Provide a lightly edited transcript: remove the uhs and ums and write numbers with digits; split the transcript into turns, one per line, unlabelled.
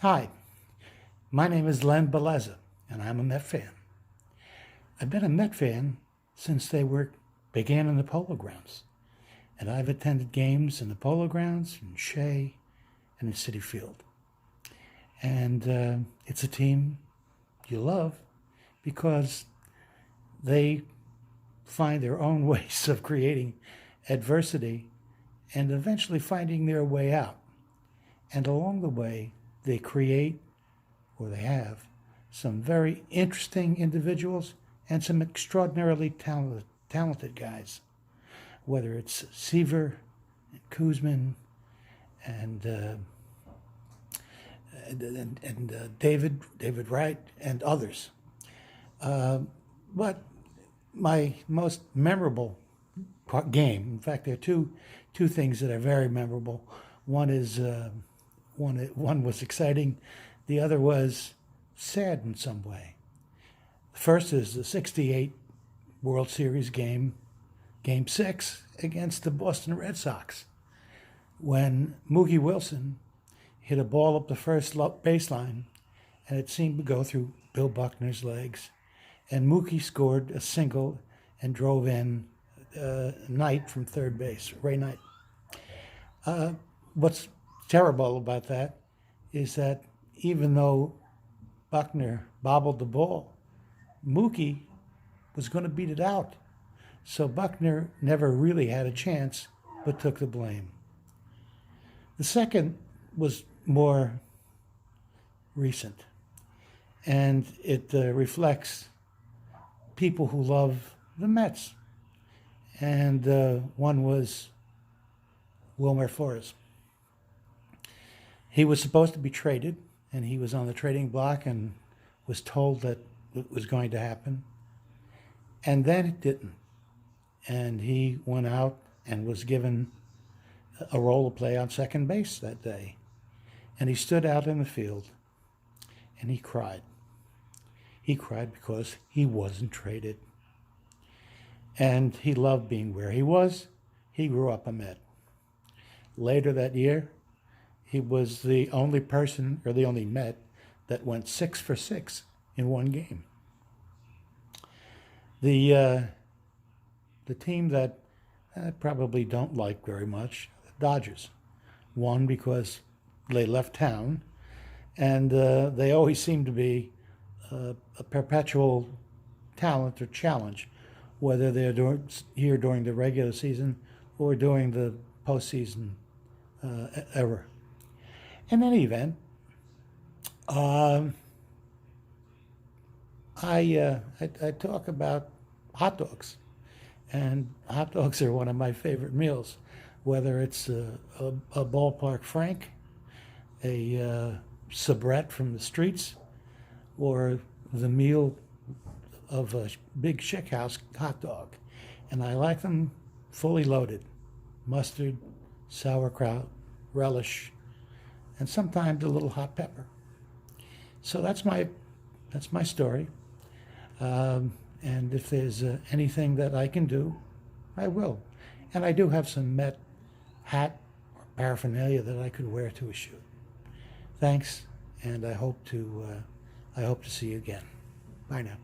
Hi, my name is Len Bellezza, and I'm a Met fan. I've been a Met fan since began in the Polo Grounds, and I've attended games in the Polo Grounds, in Shea, and in Citi Field. And it's a team you love because they find their own ways of creating adversity and eventually finding their way out. And along the way, they they have some very interesting individuals and some extraordinarily talented guys, whether it's Seaver and Kuzman and David Wright and others. But my most memorable game, in fact, there are two things that are very memorable. One is one was exciting, the other was sad in some way. The first is the '68 World Series Game 6 against the Boston Red Sox, when Mookie Wilson hit a ball up the first baseline, and it seemed to go through Bill Buckner's legs, and Mookie scored a single and drove in Knight from third base, Ray Knight. What's terrible about that is that even though Buckner bobbled the ball, Mookie was going to beat it out. So Buckner never really had a chance, but took the blame. The second was more recent, and it reflects people who love the Mets. And one was Wilmer Flores. He was supposed to be traded, and he was on the trading block and was told that it was going to happen. And then it didn't. And he went out and was given a role to play on second base that day. And he stood out in the field and he cried. He cried because he wasn't traded. And he loved being where he was. He grew up a Met. Later that year, he was the only person, or the only Met, that went 6 for 6 in one game. The team that I probably don't like very much, the Dodgers, won because they left town, and they always seem to be a perpetual talent or challenge, whether they're here during the regular season or during the postseason ever. In any event, I talk about hot dogs, and hot dogs are one of my favorite meals, whether it's a ballpark frank, a soubrette from the streets, or the meal of a big Schick House hot dog. And I like them fully loaded: mustard, sauerkraut, relish, and sometimes a little hot pepper. So that's my story. And if there's anything that I can do, I will. And I do have some Met hat or paraphernalia that I could wear to a shoot. Thanks, and I hope to see you again. Bye now.